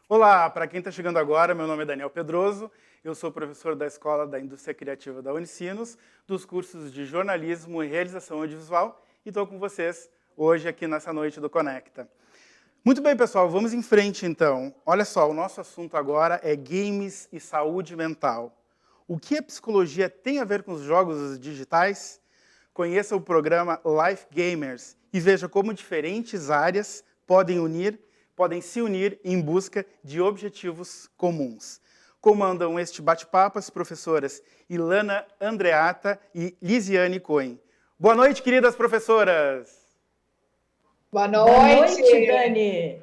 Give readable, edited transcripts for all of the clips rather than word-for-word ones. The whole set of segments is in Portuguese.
Olá, para quem está chegando agora, meu nome é Daniel Pedroso, eu sou professor da Escola da Indústria Criativa da Unicinos, dos cursos de Jornalismo e Realização Audiovisual, e estou com vocês hoje aqui nessa noite do Conecta. Muito bem, pessoal, vamos em frente então. Olha só, o nosso assunto agora é games e saúde mental. O que a psicologia tem a ver com os jogos digitais? Conheça o programa Life Gamers e veja como diferentes áreas podem se unir em busca de objetivos comuns. Comandam este bate-papo as professoras Ilana Andreata e Lisiane Cohen. Boa noite, queridas professoras! Boa noite! Boa noite, Dani!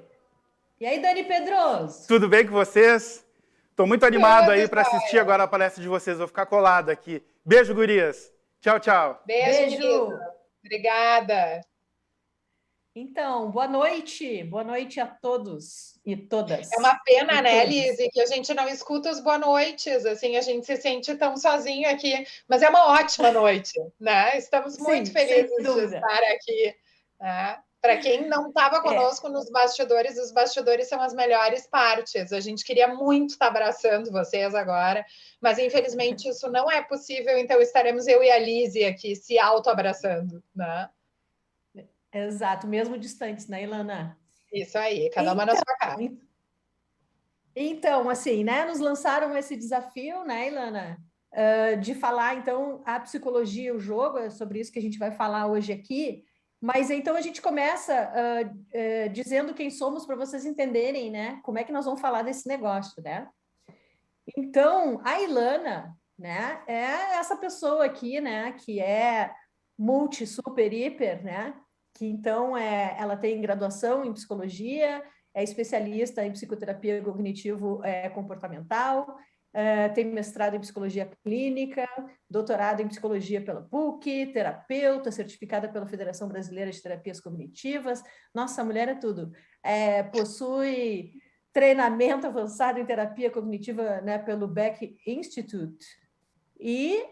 E aí, Dani Pedroso? Tudo bem com vocês? Estou muito animado aí para assistir agora a palestra de vocês. Vou ficar colado aqui. Beijo, gurias! Tchau, tchau! Beijo! Obrigada! Então, boa noite a todos e todas. É uma pena, né, Lise, que a gente não escuta os boa noites, assim, a gente se sente tão sozinho aqui, mas é uma ótima noite, né? Estamos muito felizes de estar aqui, né? Para quem não estava conosco nos bastidores, os bastidores são as melhores partes. A gente queria muito estar abraçando vocês agora, mas infelizmente isso não é possível, então estaremos eu e a Lise aqui se auto-abraçando, né? Exato, mesmo distantes, né, Ilana? Isso aí, cada uma na sua casa. Então, assim, né, nos lançaram esse desafio, né, Ilana, de falar, então, a psicologia, o jogo, é sobre isso que a gente vai falar hoje aqui, mas então a gente começa dizendo quem somos para vocês entenderem, né, como é que nós vamos falar desse negócio, né? Então, a Ilana, né, é essa pessoa aqui, né, que é multi, super, hiper, né, que então ela tem graduação em psicologia, é especialista em psicoterapia cognitivo-comportamental, tem mestrado em psicologia clínica, doutorado em psicologia pela PUC, terapeuta, certificada pela Federação Brasileira de Terapias Cognitivas. Nossa, a mulher é tudo. Possui treinamento avançado em terapia cognitiva, né, pelo Beck Institute e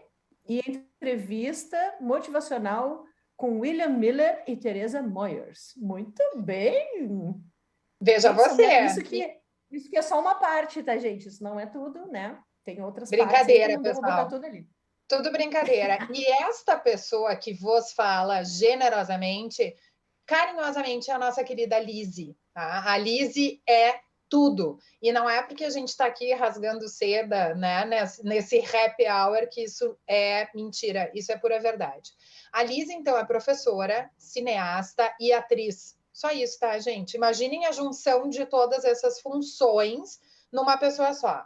entrevista motivacional com William Miller e Teresa Moyers. Muito bem! Veja você! Isso que é só uma parte, tá, gente? Isso não é tudo, né? Tem outras brincadeira, partes. Pessoal. Vou botar tudo ali. Tudo brincadeira. E esta pessoa que vos fala generosamente, carinhosamente, é a nossa querida Lise. Tá? A Lise é tudo. E não é porque a gente está aqui rasgando seda, né, nesse happy hour, que isso é mentira. Isso é pura verdade. A Lise, então, é professora, cineasta e atriz. Só isso, tá, gente? Imaginem a junção de todas essas funções numa pessoa só.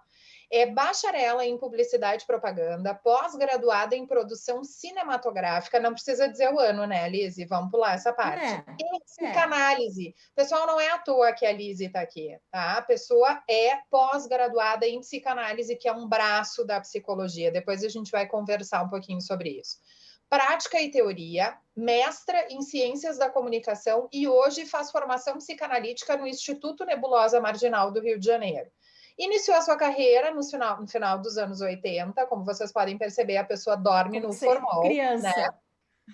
É bacharela em publicidade e propaganda, pós-graduada em produção cinematográfica, não precisa dizer o ano, né, Lizzy? Vamos pular essa parte. E psicanálise. Pessoal, não é à toa que a Lizzy está aqui, tá? A pessoa é pós-graduada em psicanálise, que é um braço da psicologia. Depois a gente vai conversar um pouquinho sobre isso. Prática e teoria, mestra em ciências da comunicação e hoje faz formação psicanalítica no Instituto Nebulosa Marginal do Rio de Janeiro. Iniciou a sua carreira no final dos anos 80, como vocês podem perceber, a pessoa dorme no formol, criança. né?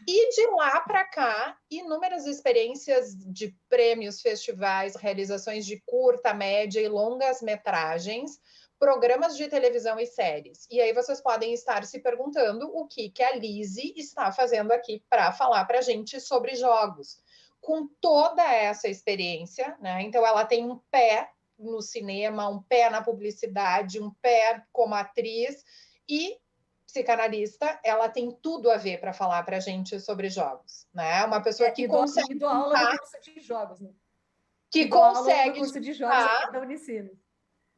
E de lá para cá, inúmeras experiências de prêmios, festivais, realizações de curta, média e longas metragens, programas de televisão e séries. E aí vocês podem estar se perguntando o que a Lizzy está fazendo aqui para falar para a gente sobre jogos. Com toda essa experiência, né? Então ela tem um pé no cinema, um pé na publicidade, um pé como atriz e psicanalista, ela tem tudo a ver para falar para a gente sobre jogos, né? Uma pessoa que consegue dou aula no curso de jogos, né? Que consegue aula no curso de jogos aqui da Unicinos.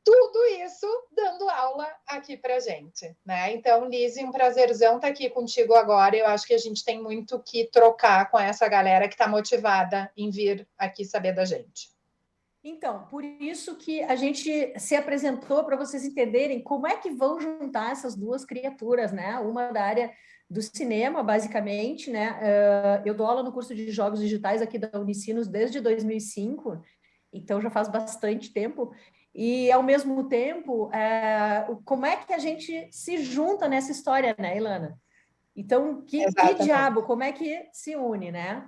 Tudo isso dando aula aqui para gente, né? Então, Lizzy, um prazerzão estar aqui contigo agora. Eu acho que a gente tem muito que trocar com essa galera que está motivada em vir aqui saber da gente. Então, por isso que a gente se apresentou para vocês entenderem como é que vão juntar essas duas criaturas, né? Uma da área do cinema, basicamente, né? Eu dou aula no curso de jogos digitais aqui da Unicinos desde 2005, então já faz bastante tempo. E, ao mesmo tempo, como é que a gente se junta nessa história, né, Ilana? Então, que diabo, como é que se une, né?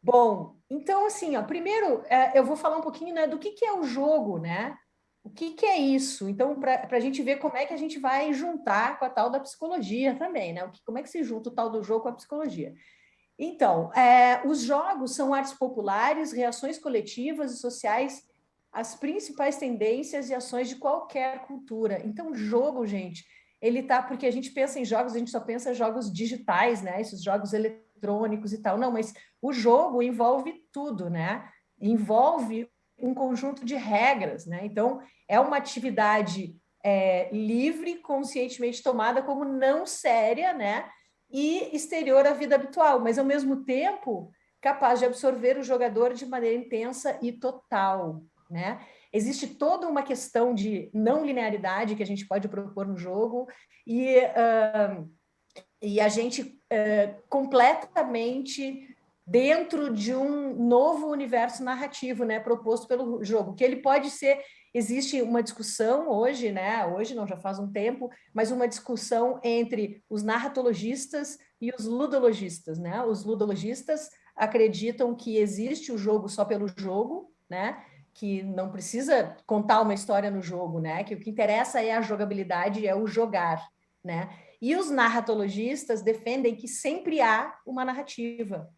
Bom, então, assim, ó, primeiro eu vou falar um pouquinho, né, do que é o jogo, né? O que é isso? Então, para a gente ver como é que a gente vai juntar com a tal da psicologia também, né? Como é que se junta o tal do jogo com a psicologia? Então, os jogos são artes populares, reações coletivas e sociais, as principais tendências e ações de qualquer cultura. Então, jogo, gente, ele tá, porque a gente pensa em jogos, a gente só pensa em jogos digitais, né? Esses jogos eletrônicos e tal. Não, mas o jogo envolve tudo, né? Envolve um conjunto de regras, né? Então, é uma atividade livre, conscientemente tomada como não séria, né? E exterior à vida habitual, mas, ao mesmo tempo, capaz de absorver o jogador de maneira intensa e total, né? Existe toda uma questão de não linearidade que a gente pode propor no jogo e a gente completamente dentro de um novo universo narrativo, né, proposto pelo jogo, que ele pode ser, existe uma discussão hoje, né, hoje não, já faz um tempo, mas uma discussão entre os narratologistas e os ludologistas, né? Os ludologistas acreditam que existe o jogo só pelo jogo, né? Que não precisa contar uma história no jogo, né? Que o que interessa é a jogabilidade, é o jogar, né? E os narratologistas defendem que sempre há uma narrativa.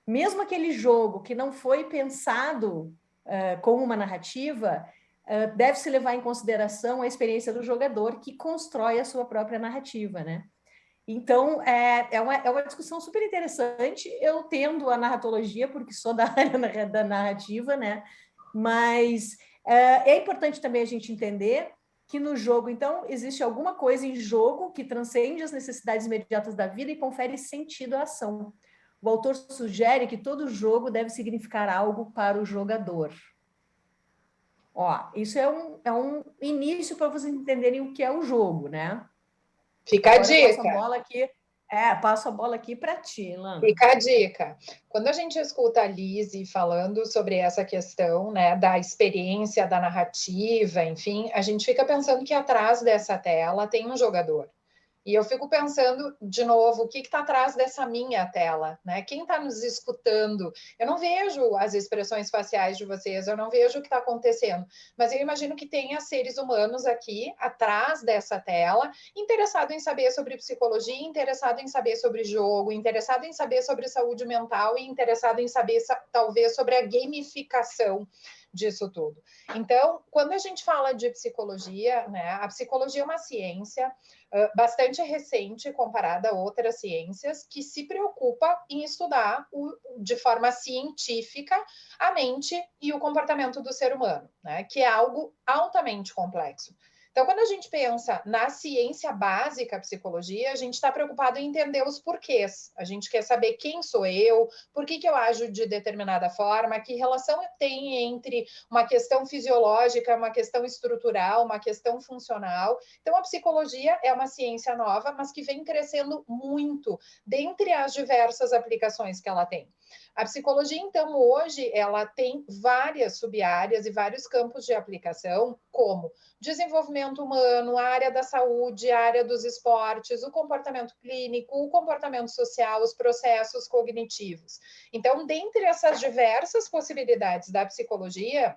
Mesmo aquele jogo que não foi pensado como uma narrativa, deve-se levar em consideração a experiência do jogador que constrói a sua própria narrativa, né? Então, é uma discussão super interessante. Eu tendo a narratologia, porque sou da área da narrativa, né? Mas é importante também a gente entender que no jogo, então, existe alguma coisa em jogo que transcende as necessidades imediatas da vida e confere sentido à ação. O autor sugere que todo jogo deve significar algo para o jogador. Ó, isso é um início para vocês entenderem o que é o jogo, né? Fica a dica. Passo a bola aqui para ti, Lana. Fica a dica. Quando a gente escuta a Lizzy falando sobre essa questão, né, da experiência, da narrativa, enfim, a gente fica pensando que atrás dessa tela tem um jogador. E eu fico pensando, de novo, o que está atrás dessa minha tela, né? Quem está nos escutando? Eu não vejo as expressões faciais de vocês, eu não vejo o que está acontecendo, mas eu imagino que tenha seres humanos aqui, atrás dessa tela, interessado em saber sobre psicologia, interessado em saber sobre jogo, interessado em saber sobre saúde mental e interessado em saber, talvez, sobre a gamificação disso tudo. Então, quando a gente fala de psicologia, né, a psicologia é uma ciência bastante recente comparada a outras ciências que se preocupa em estudar de forma científica a mente e o comportamento do ser humano, né, que é algo altamente complexo. Então, quando a gente pensa na ciência básica, a psicologia, a gente está preocupado em entender os porquês. A gente quer saber quem sou eu, por que eu ajo de determinada forma, que relação tem entre uma questão fisiológica, uma questão estrutural, uma questão funcional. Então, a psicologia é uma ciência nova, mas que vem crescendo muito dentre as diversas aplicações que ela tem. A psicologia, então, hoje, ela tem várias sub-áreas e vários campos de aplicação, como desenvolvimento humano, a área da saúde, a área dos esportes, o comportamento clínico, o comportamento social, os processos cognitivos. Então, dentre essas diversas possibilidades da psicologia,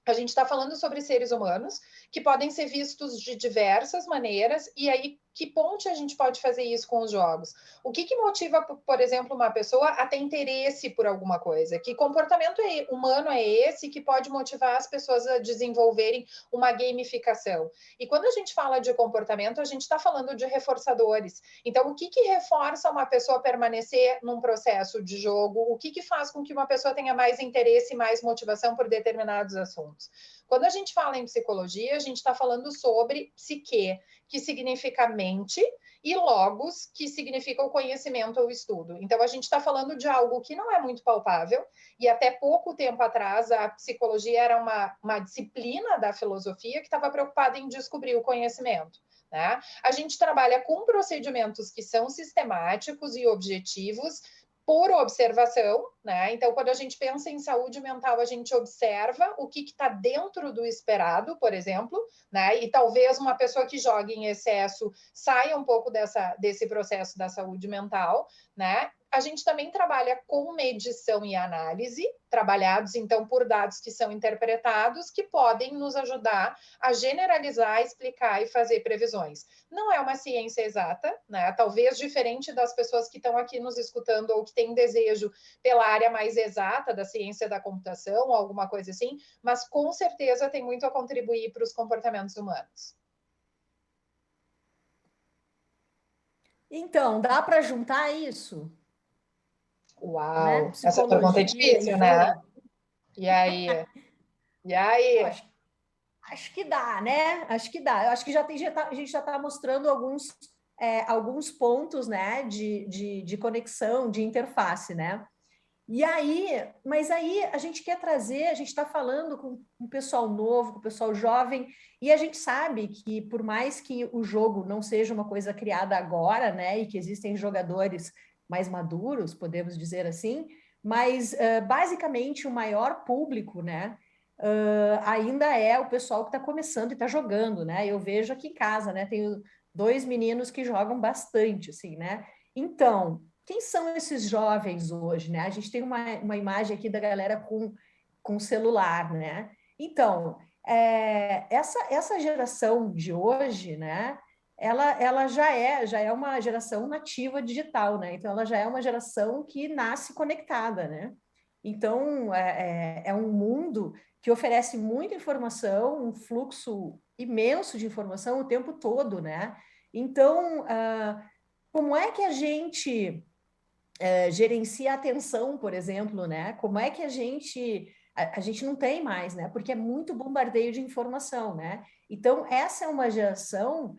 a gente está falando sobre seres humanos que podem ser vistos de diversas maneiras, e aí que ponte a gente pode fazer isso com os jogos? O que motiva, por exemplo, uma pessoa a ter interesse por alguma coisa? Que comportamento humano é esse que pode motivar as pessoas a desenvolverem uma gamificação? E quando a gente fala de comportamento, a gente está falando de reforçadores. Então, o que reforça uma pessoa permanecer num processo de jogo? O que faz com que uma pessoa tenha mais interesse e mais motivação por determinados assuntos? Quando a gente fala em psicologia, a gente está falando sobre psique, que significa mente, e logos, que significa o conhecimento ou estudo. Então, a gente está falando de algo que não é muito palpável, e até pouco tempo atrás, a psicologia era uma disciplina da filosofia que estava preocupada em descobrir o conhecimento. Né? A gente trabalha com procedimentos que são sistemáticos e objetivos, por observação, né? Então, quando a gente pensa em saúde mental, a gente observa o que está dentro do esperado, por exemplo, né? E talvez uma pessoa que joga em excesso saia um pouco desse processo da saúde mental, né? A gente também trabalha com medição e análise, trabalhados, então, por dados que são interpretados, que podem nos ajudar a generalizar, explicar e fazer previsões. Não é uma ciência exata, né? Talvez diferente das pessoas que estão aqui nos escutando ou que têm desejo pela área mais exata da ciência da computação, ou alguma coisa assim, mas com certeza tem muito a contribuir para os comportamentos humanos. Então, dá para juntar isso? Uau! Né? Essa pergunta é difícil, né? E aí? E aí? Acho que dá, né? Acho que dá. Eu acho que a gente já está mostrando alguns pontos, né, de conexão, de interface, né? Mas aí a gente quer trazer, a gente está falando com o pessoal novo, com o pessoal jovem, e a gente sabe que por mais que o jogo não seja uma coisa criada agora, né, e que existem jogadores mais maduros, podemos dizer assim, mas basicamente o maior público, né, ainda é o pessoal que está começando e está jogando, né? Eu vejo aqui em casa, né, tenho 2 meninos que jogam bastante, assim, né? Então, quem são esses jovens hoje, né? A gente tem uma imagem aqui da galera com celular, né? Então, essa geração de hoje, né? Ela já é uma geração nativa digital, né? Então, ela já é uma geração que nasce conectada, né? Então, é um mundo que oferece muita informação, um fluxo imenso de informação o tempo todo, né? Então, como é que a gente gerencia a atenção, por exemplo, né? Como é que a gente não tem mais, né? Porque é muito bombardeio de informação, né? Então, essa é uma geração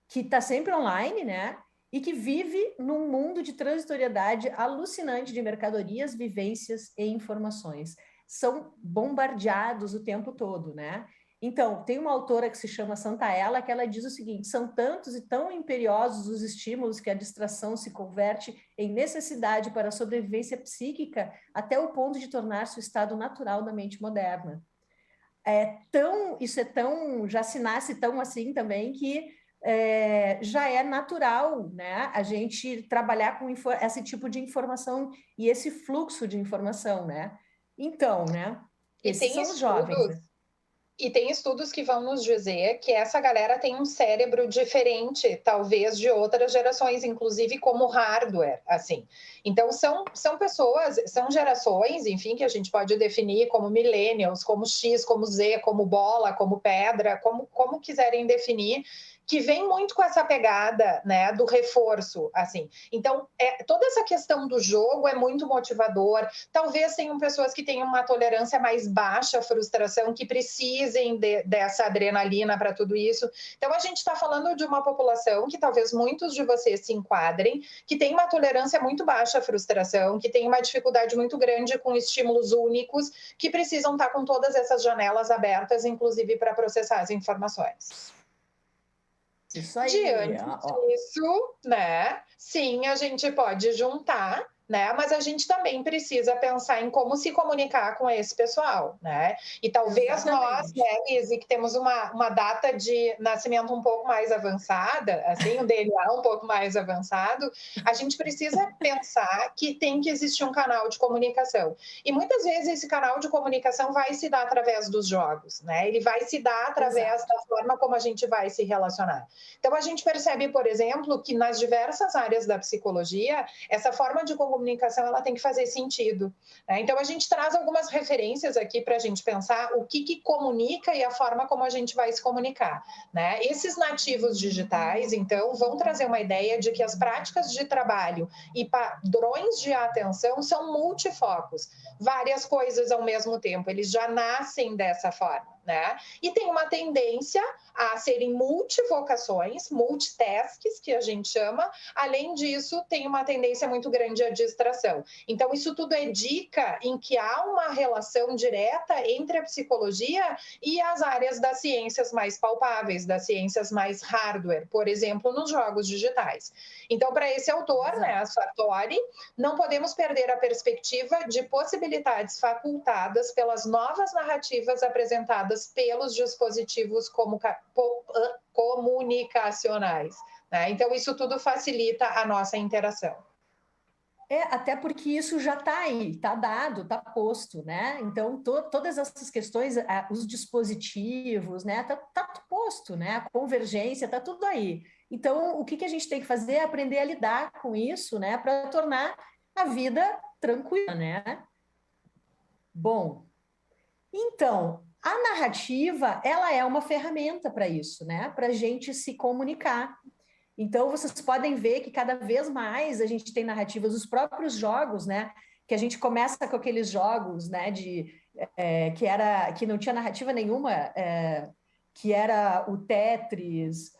que está sempre online, né? E que vive num mundo de transitoriedade alucinante de mercadorias, vivências e informações. São bombardeados o tempo todo, né? Então, tem uma autora que se chama Santaella, que ela diz o seguinte: são tantos e tão imperiosos os estímulos que a distração se converte em necessidade para a sobrevivência psíquica até o ponto de tornar-se o estado natural da mente moderna. Já se nasce tão assim também que já é natural, né, a gente trabalhar com esse tipo de informação e esse fluxo de informação, né? Então, né, esses são os jovens, né? E tem estudos que vão nos dizer que essa galera tem um cérebro diferente, talvez, de outras gerações, inclusive como hardware, assim. Então, são pessoas, são gerações, enfim, que a gente pode definir como millennials, como X, como Z, como bola, como pedra, como quiserem definir, que vem muito com essa pegada, né, do reforço, assim. Então, toda essa questão do jogo é muito motivador. Talvez tenham pessoas que tenham uma tolerância mais baixa à frustração, que precisem dessa adrenalina para tudo isso. Então, a gente está falando de uma população que talvez muitos de vocês se enquadrem, que tem uma tolerância muito baixa à frustração, que tem uma dificuldade muito grande com estímulos únicos, que precisam estar com todas essas janelas abertas, inclusive para processar as informações. Isso aí. Diante disso, né? Sim, a gente pode juntar, né? Mas a gente também precisa pensar em como se comunicar com esse pessoal, né? E talvez nós, né, Lizzy, que temos uma data de nascimento um pouco mais avançada, assim, um DNA um pouco mais avançado, a gente precisa pensar que tem que existir um canal de comunicação. E muitas vezes esse canal de comunicação vai se dar através dos jogos, né? Ele vai se dar através da forma como a gente vai se relacionar. Então, a gente percebe, por exemplo, que nas diversas áreas da psicologia, essa forma de comunicação ela tem que fazer sentido, né? Então, a gente traz algumas referências aqui para a gente pensar o que comunica e a forma como a gente vai se comunicar, né? Esses nativos digitais, então, vão trazer uma ideia de que as práticas de trabalho e padrões de atenção são multifocos, várias coisas ao mesmo tempo, eles já nascem dessa forma, né? E tem uma tendência a serem multivocações, multitasks, que a gente chama. Além disso, tem uma tendência muito grande à distração. Então, isso tudo é dica em que há uma relação direta entre a psicologia e as áreas das ciências mais palpáveis, das ciências mais hardware, por exemplo, nos jogos digitais. Então, para esse autor, né, Sartori, não podemos perder a perspectiva de possibilidades facultadas pelas novas narrativas apresentadas pelos dispositivos comunicacionais, né? Então, isso tudo facilita a nossa interação. Até porque isso já está aí, está dado, está posto, né? Então, todas essas questões, os dispositivos, né? Tá posto, né? A convergência, está tudo aí. Então, o que a gente tem que fazer é aprender a lidar com isso, né? Para tornar a vida tranquila, né? Bom, então, a narrativa, ela é uma ferramenta para isso, né? Para a gente se comunicar. Então, vocês podem ver que cada vez mais a gente tem narrativas, os próprios jogos, né? Que a gente começa com aqueles jogos, né? Que não tinha narrativa nenhuma, que era o Tetris,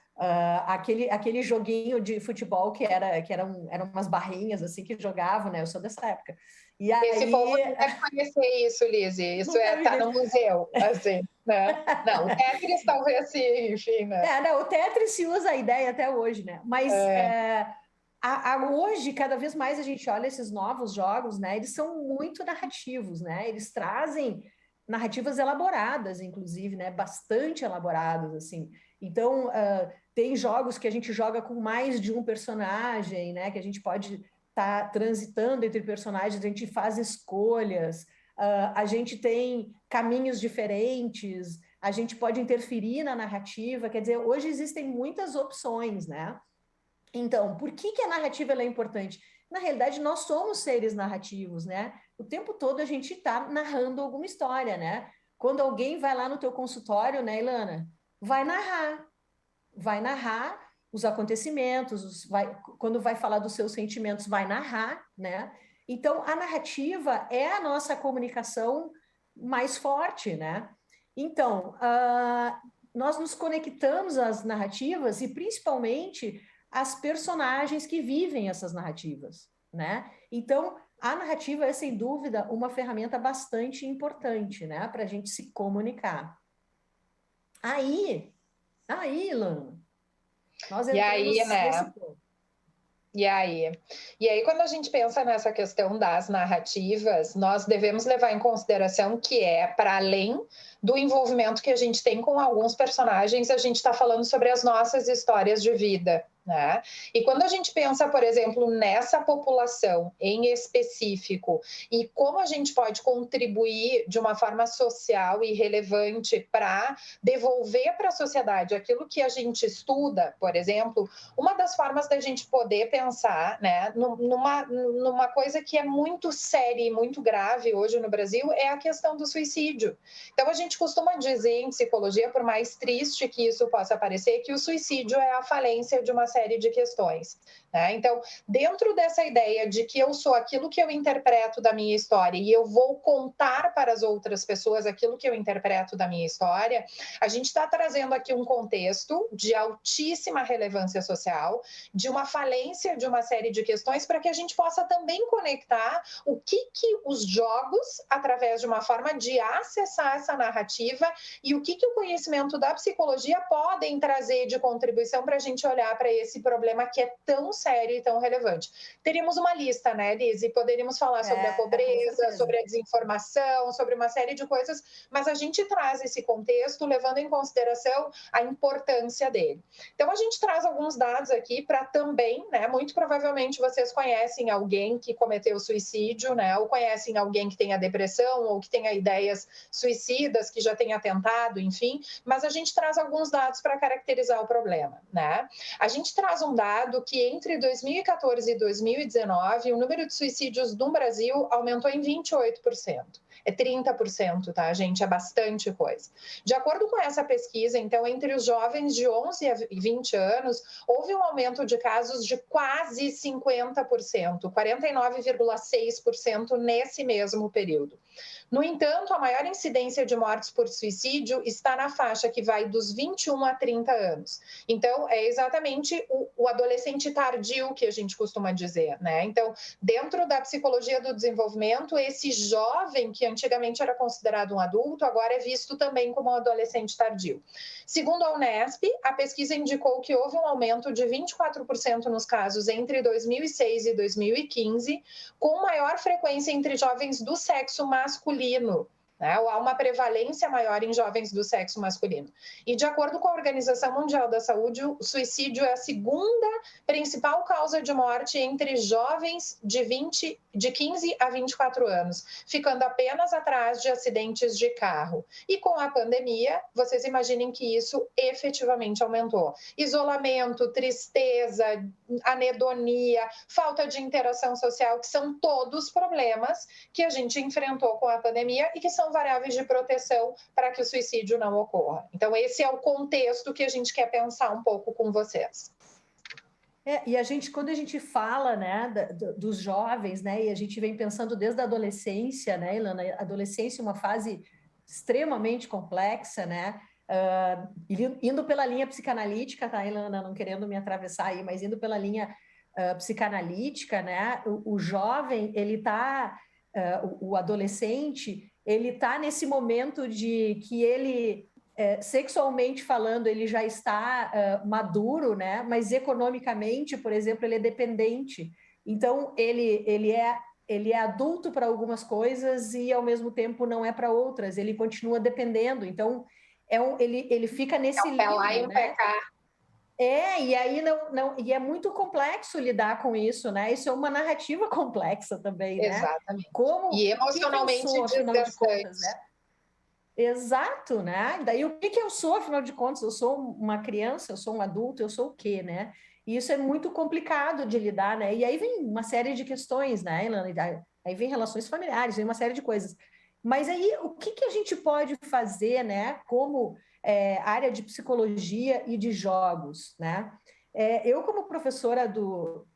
aquele joguinho de futebol que eram umas barrinhas assim que jogavam, né? Eu sou dessa época. E aí... Esse povo não deve conhecer isso, Lizzy. Isso tá no museu, assim, né? Não, o Tetris talvez sim, enfim, né? Não, o Tetris se usa a ideia até hoje, né? Mas hoje, cada vez mais a gente olha esses novos jogos, né? Eles são muito narrativos, né? Eles trazem narrativas elaboradas, inclusive, né? Bastante elaboradas, assim. Então, tem jogos que a gente joga com mais de um personagem, né? Que a gente pode tá transitando entre personagens, a gente faz escolhas, a gente tem caminhos diferentes, a gente pode interferir na narrativa, quer dizer, hoje existem muitas opções, né? Então, por que a narrativa ela é importante? Na realidade, nós somos seres narrativos, né? O tempo todo a gente está narrando alguma história, né? Quando alguém vai lá no teu consultório, né, Ilana? Vai narrar os acontecimentos, quando vai falar dos seus sentimentos, vai narrar, né? Então, a narrativa é a nossa comunicação mais forte, né? Então, nós nos conectamos às narrativas e, principalmente, às personagens que vivem essas narrativas, né? Então, a narrativa é, sem dúvida, uma ferramenta bastante importante, né? Para a gente se comunicar. Aí, Ilana, nós entramos nesse ponto. E aí, quando a gente pensa nessa questão das narrativas, nós devemos levar em consideração que para além do envolvimento que a gente tem com alguns personagens, a gente está falando sobre as nossas histórias de vida, né? E quando a gente pensa, por exemplo, nessa população em específico e como a gente pode contribuir de uma forma social e relevante para devolver para a sociedade aquilo que a gente estuda, por exemplo, uma das formas da gente poder pensar, né, numa coisa que é muito séria e muito grave hoje no Brasil é a questão do suicídio. Então, a gente costuma dizer em psicologia, por mais triste que isso possa parecer, que o suicídio é a falência de uma série de questões, né? Então, dentro dessa ideia de que eu sou aquilo que eu interpreto da minha história e eu vou contar para as outras pessoas aquilo que eu interpreto da minha história, a gente está trazendo aqui um contexto de altíssima relevância social, de uma falência de uma série de questões para que a gente possa também conectar o que os jogos, através de uma forma de acessar essa narrativa e o que o conhecimento da psicologia podem trazer de contribuição para a gente olhar para esse problema que é tão sério e tão relevante. Teríamos uma lista, né, Liz? E poderíamos falar sobre a pobreza, sobre a desinformação, sobre uma série de coisas, mas a gente traz esse contexto levando em consideração a importância dele. Então, a gente traz alguns dados aqui para também, né, muito provavelmente vocês conhecem alguém que cometeu suicídio, né, ou conhecem alguém que tenha depressão ou que tenha ideias suicidas, que já tenha tentado, enfim, mas a gente traz alguns dados para caracterizar o problema, né? A gente traz um dado que entre 2014 e 2019, o número de suicídios no Brasil aumentou em 28%. É 30%, tá, gente? É bastante coisa. De acordo com essa pesquisa, então, entre os jovens de 11 a 20 anos, houve um aumento de casos de quase 50%, 49,6% nesse mesmo período. No entanto, a maior incidência de mortes por suicídio está na faixa que vai dos 21 a 30 anos. Então, é exatamente o adolescente tardio que a gente costuma dizer, né? Então, dentro da psicologia do desenvolvimento, esse jovem que antigamente era considerado um adulto, agora é visto também como um adolescente tardio. Segundo a Unesp, a pesquisa indicou que houve um aumento de 24% nos casos entre 2006 e 2015, com maior frequência entre jovens do sexo masculino, né? Há uma prevalência maior em jovens do sexo masculino. E de acordo com a Organização Mundial da Saúde, o suicídio é a segunda principal causa de morte entre jovens de 15 a 24 anos, ficando apenas atrás de acidentes de carro. E com a pandemia, vocês imaginem que isso efetivamente aumentou. Isolamento, tristeza, anedonia, falta de interação social, que são todos problemas que a gente enfrentou com a pandemia e que são variáveis de proteção para que o suicídio não ocorra. Então, esse é o contexto que a gente quer pensar um pouco com vocês. E a gente, quando a gente fala, né, dos jovens, né, e a gente vem pensando desde a adolescência, né, Ilana, a adolescência é uma fase extremamente complexa, né, indo pela linha psicanalítica, tá, Ilana, não querendo me atravessar aí, mas indo pela linha psicanalítica, né, o jovem, ele tá, o adolescente, ele tá nesse momento de que ele sexualmente falando, ele já está maduro, né? Mas economicamente, por exemplo, ele é dependente. Então, ele é adulto para algumas coisas e, ao mesmo tempo, não é para outras. Ele continua dependendo. Então, ele fica nesse limbo, né? E aí e é muito complexo lidar com isso, né? Isso é uma narrativa complexa também, né? Exatamente. Como, e emocionalmente afinal de contas, né? Exato, né? Daí o que eu sou, afinal de contas? Eu sou uma criança, eu sou um adulto, eu sou o quê, né? E isso é muito complicado de lidar, né? E aí vem uma série de questões, né, Ilana? Aí vem relações familiares, vem uma série de coisas. Mas aí o que a gente pode fazer, né, como área de psicologia e de jogos, né? Eu, como professora do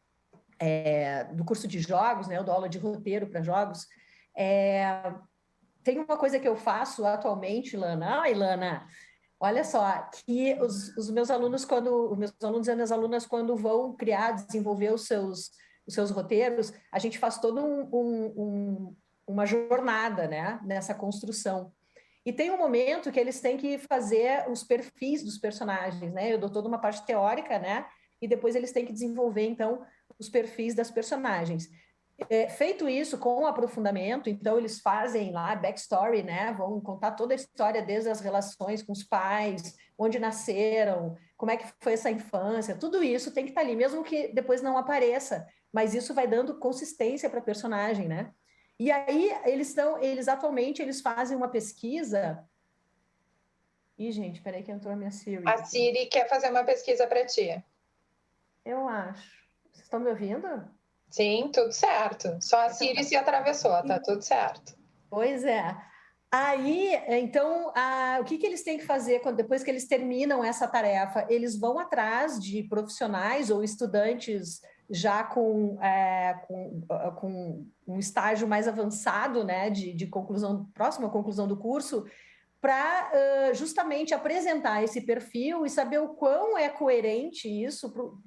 curso de jogos, né? Eu dou aula de roteiro para jogos, tem uma coisa que eu faço atualmente, Ilana. Ilana, olha só, que os meus alunos, os meus alunos e minhas alunas, quando vão criar, desenvolver os seus roteiros, a gente faz toda uma jornada, né, nessa construção. E tem um momento que eles têm que fazer os perfis dos personagens, né? Eu dou toda uma parte teórica, né? E depois eles têm que desenvolver, então, os perfis das personagens. Feito isso com aprofundamento, então eles fazem lá backstory, né? Vão contar toda a história, desde as relações com os pais, onde nasceram, como é que foi essa infância, tudo isso tem que estar ali, mesmo que depois não apareça, mas isso vai dando consistência para a personagem, né? E aí, eles atualmente, eles fazem uma pesquisa... Ih, gente, peraí que entrou a minha Siri. A Siri quer fazer uma pesquisa para ti. Eu acho. Vocês estão me ouvindo? Sim, tudo certo. Só a Siri se atravessou, tá tudo certo. Pois é. Aí, então, o que eles têm que fazer depois que eles terminam essa tarefa? Eles vão atrás de profissionais ou estudantes já com um estágio mais avançado, né, de conclusão, próxima à conclusão do curso, para justamente apresentar esse perfil e saber o quão é coerente isso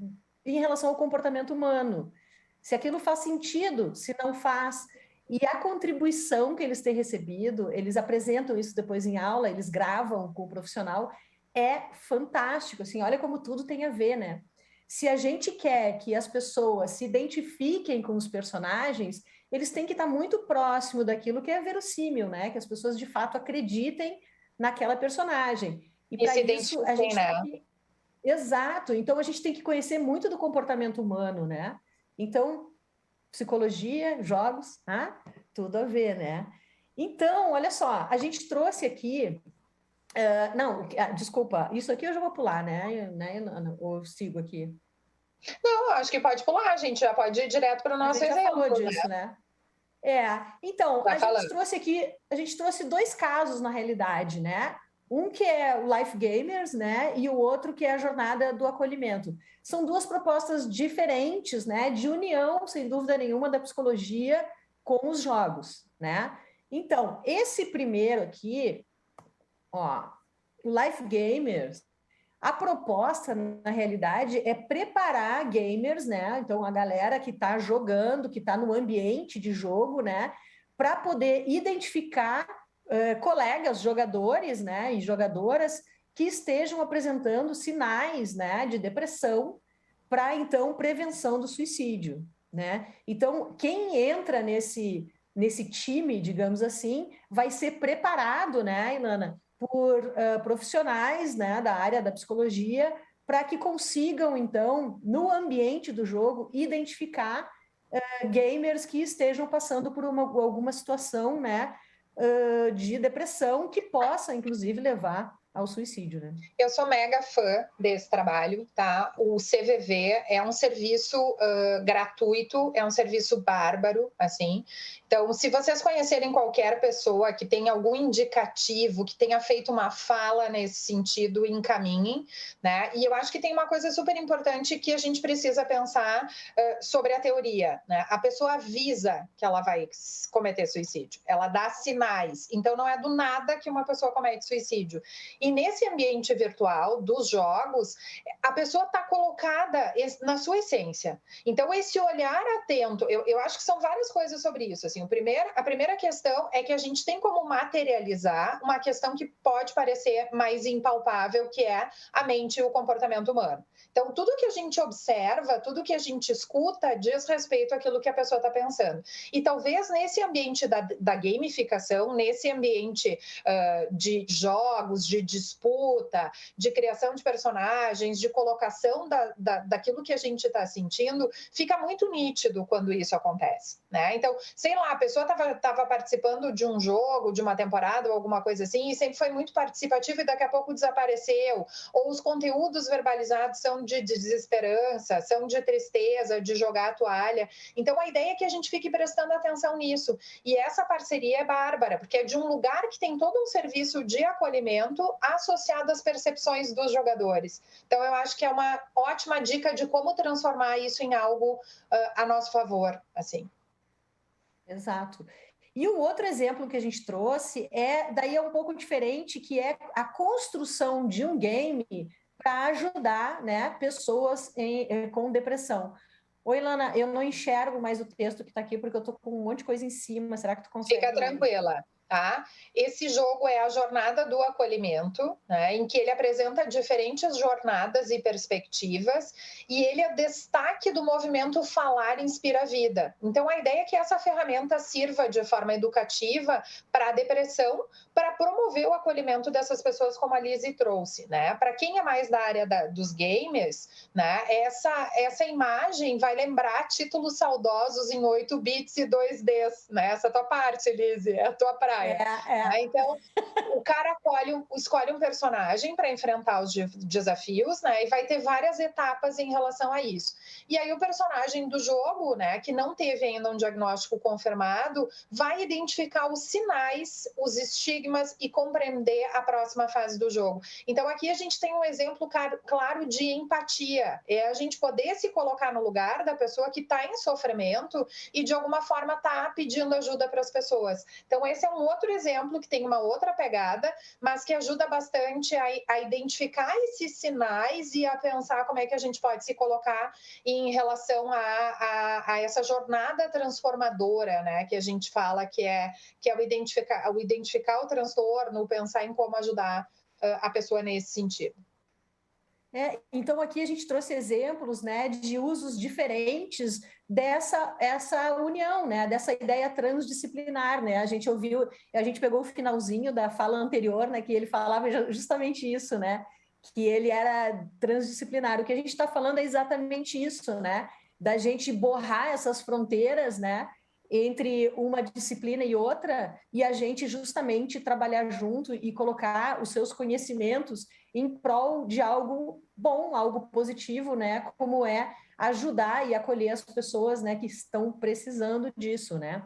em relação ao comportamento humano. Se aquilo faz sentido, se não faz. E a contribuição que eles têm recebido, eles apresentam isso depois em aula, eles gravam com o profissional, é fantástico. Assim, olha como tudo tem a ver, né? Se a gente quer que as pessoas se identifiquem com os personagens, eles têm que estar muito próximo daquilo que é verossímil, né? Que as pessoas de fato acreditem naquela personagem. E para isso a gente tem que... Exato. Então a gente tem que conhecer muito do comportamento humano, né? Então, psicologia, jogos, tudo a ver, né? Então, olha só, a gente trouxe aqui... desculpa, isso aqui eu já vou pular, né? Eu sigo aqui. Não, acho que pode pular, a gente já pode ir direto para o nosso exemplo. A gente já falou disso, né? Então, a gente trouxe 2 casos, na realidade, né? Um que é o Life Gamers, né? E o outro que é a jornada do acolhimento. São 2 propostas diferentes, né? De união, sem dúvida nenhuma, da psicologia com os jogos, né? Então, esse primeiro aqui, ó, o Life Gamers, a proposta, na realidade, é preparar gamers, né? Então, a galera que está jogando, que está no ambiente de jogo, né? Para poder identificar colegas jogadores, né? E jogadoras que estejam apresentando sinais, né? De depressão, para, então, prevenção do suicídio, né? Então, quem entra nesse time, digamos assim, vai ser preparado, né, Ilana, por profissionais, né, da área da psicologia, para que consigam, então, no ambiente do jogo, identificar gamers que estejam passando por alguma situação, né, de depressão que possa, inclusive, levar ao suicídio, né? Eu sou mega fã desse trabalho, tá? O CVV é um serviço gratuito, é um serviço bárbaro, assim. Então, se vocês conhecerem qualquer pessoa que tenha algum indicativo, que tenha feito uma fala nesse sentido, encaminhem, né? E eu acho que tem uma coisa super importante que a gente precisa pensar sobre a teoria, né? A pessoa avisa que ela vai cometer suicídio, ela dá sinais. Então, não é do nada que uma pessoa comete suicídio. E nesse ambiente virtual dos jogos, a pessoa está colocada na sua essência. Então, esse olhar atento, eu acho que são várias coisas sobre isso. Assim, a primeira questão é que a gente tem como materializar uma questão que pode parecer mais impalpável, que é a mente e o comportamento humano. Então, tudo que a gente observa, tudo que a gente escuta, diz respeito àquilo que a pessoa está pensando. E talvez nesse ambiente da gamificação, nesse ambiente de jogos, de disputa, de criação de personagens, de colocação daquilo que a gente está sentindo, fica muito nítido quando isso acontece, né? Então, sei lá, a pessoa estava participando de um jogo, de uma temporada ou alguma coisa assim, e sempre foi muito participativa e daqui a pouco desapareceu, ou os conteúdos verbalizados são de desesperança, são de tristeza, de jogar a toalha. Então, a ideia é que a gente fique prestando atenção nisso. E essa parceria é bárbara, porque é de um lugar que tem todo um serviço de acolhimento associado às percepções dos jogadores. Então, eu acho que é uma ótima dica de como transformar isso em algo a nosso favor, assim. Exato. E um outro exemplo que a gente trouxe daí é um pouco diferente, que é a construção de um game para ajudar, né, pessoas com depressão. Oi, Lana, eu não enxergo mais o texto que está aqui porque eu estou com um monte de coisa em cima. Será que tu consegue? Fica tranquila. Tá? Esse jogo é a jornada do acolhimento, né, em que ele apresenta diferentes jornadas e perspectivas, e ele é destaque do movimento Falar Inspira a Vida. Então, a ideia é que essa ferramenta sirva de forma educativa para a depressão, para promover o acolhimento dessas pessoas, como a Lizzy trouxe. Né? Para quem é mais da área dos gamers, né, essa imagem vai lembrar títulos saudosos em 8 bits e 2Ds. Né? Essa é a tua parte, Lizzy, é a tua praia. Então, o cara escolhe um personagem para enfrentar os desafios, né? E vai ter várias etapas em relação a isso. E aí o personagem do jogo, né, que não teve ainda um diagnóstico confirmado, vai identificar os sinais, os estigmas e compreender a próxima fase do jogo. Então, aqui a gente tem um exemplo claro de empatia. É a gente poder se colocar no lugar da pessoa que está em sofrimento e, de alguma forma, está pedindo ajuda para as pessoas. Então, esse é um outro exemplo que tem uma outra pegada, mas que ajuda bastante a identificar esses sinais e a pensar como é que a gente pode se colocar em relação a essa jornada transformadora, né, que a gente fala que é o identificar o transtorno, pensar em como ajudar a pessoa nesse sentido. Então, aqui a gente trouxe exemplos, né, de usos diferentes dessa união, né, dessa ideia transdisciplinar, né? A gente pegou o finalzinho da fala anterior, né, que ele falava justamente isso, né, que ele era transdisciplinar. O que a gente está falando é exatamente isso, né, da gente borrar essas fronteiras, né, entre uma disciplina e outra, e a gente justamente trabalhar junto e colocar os seus conhecimentos em prol de algo bom, algo positivo, né? Como é ajudar e acolher as pessoas, né, que estão precisando disso, né?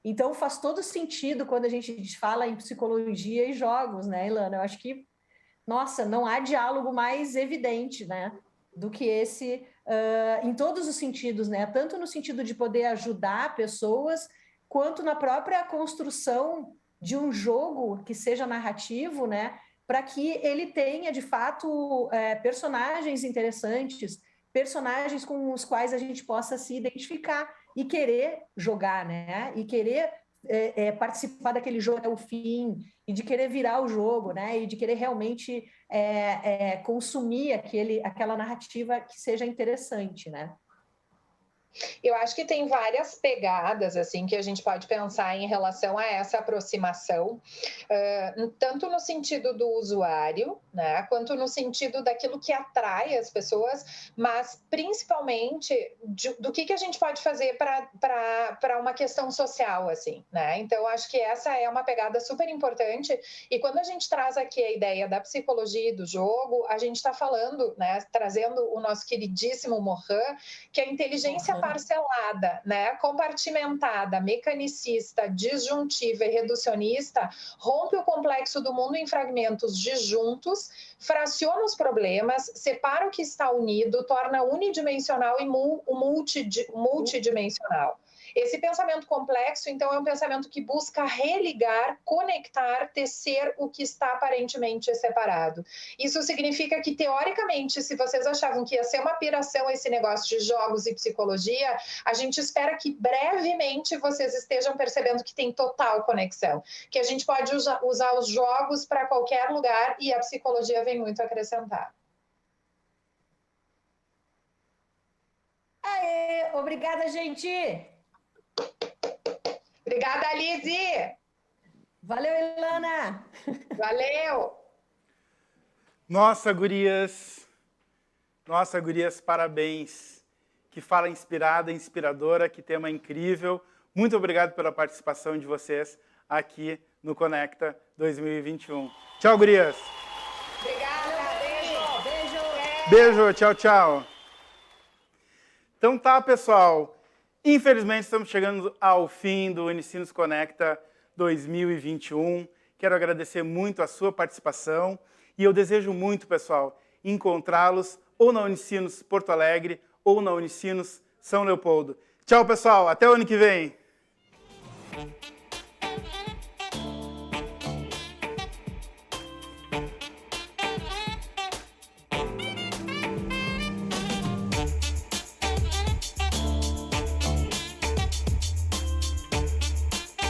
Então faz todo sentido quando a gente fala em psicologia e jogos, né, Ilana? Eu acho que, nossa, não há diálogo mais evidente, né, do que esse, em todos os sentidos, né? Tanto no sentido de poder ajudar pessoas, quanto na própria construção de um jogo que seja narrativo, né? Para que ele tenha, de fato, personagens interessantes, personagens com os quais a gente possa se identificar e querer jogar, né? E querer participar daquele jogo até o fim, e de querer virar o jogo, né? E de querer realmente consumir aquela narrativa que seja interessante, né? Eu acho que tem várias pegadas assim que a gente pode pensar em relação a essa aproximação, tanto no sentido do usuário, né, quanto no sentido daquilo que atrai as pessoas, mas principalmente do que a gente pode fazer para uma questão social, assim, né? Então, acho que essa é uma pegada super importante. E quando a gente traz aqui a ideia da psicologia e do jogo, a gente está falando, né, trazendo o nosso queridíssimo Morin, que a inteligência parcelada, né, compartimentada, mecanicista, disjuntiva e reducionista rompe o complexo do mundo em fragmentos disjuntos, fraciona os problemas, separa o que está unido, torna unidimensional e multidimensional. Esse pensamento complexo, então, é um pensamento que busca religar, conectar, tecer o que está aparentemente separado. Isso significa que, teoricamente, se vocês achavam que ia ser uma piração esse negócio de jogos e psicologia, a gente espera que brevemente vocês estejam percebendo que tem total conexão, que a gente pode usar os jogos para qualquer lugar e a psicologia vem muito a acrescentar. Aê, obrigada, gente! Obrigada, Lizzy! Valeu, Ilana! Valeu! Nossa, gurias, parabéns. Que fala inspirada, inspiradora, que tema incrível. Muito obrigado pela participação de vocês aqui no Conecta 2021. Tchau, gurias! Obrigada, beijo! Beijo, tchau, tchau! Então tá, pessoal. Infelizmente, estamos chegando ao fim do Unicinos Conecta 2021. Quero agradecer muito a sua participação e eu desejo muito, pessoal, encontrá-los ou na Unicinos Porto Alegre ou na Unicinos São Leopoldo. Tchau, pessoal. Até o ano que vem.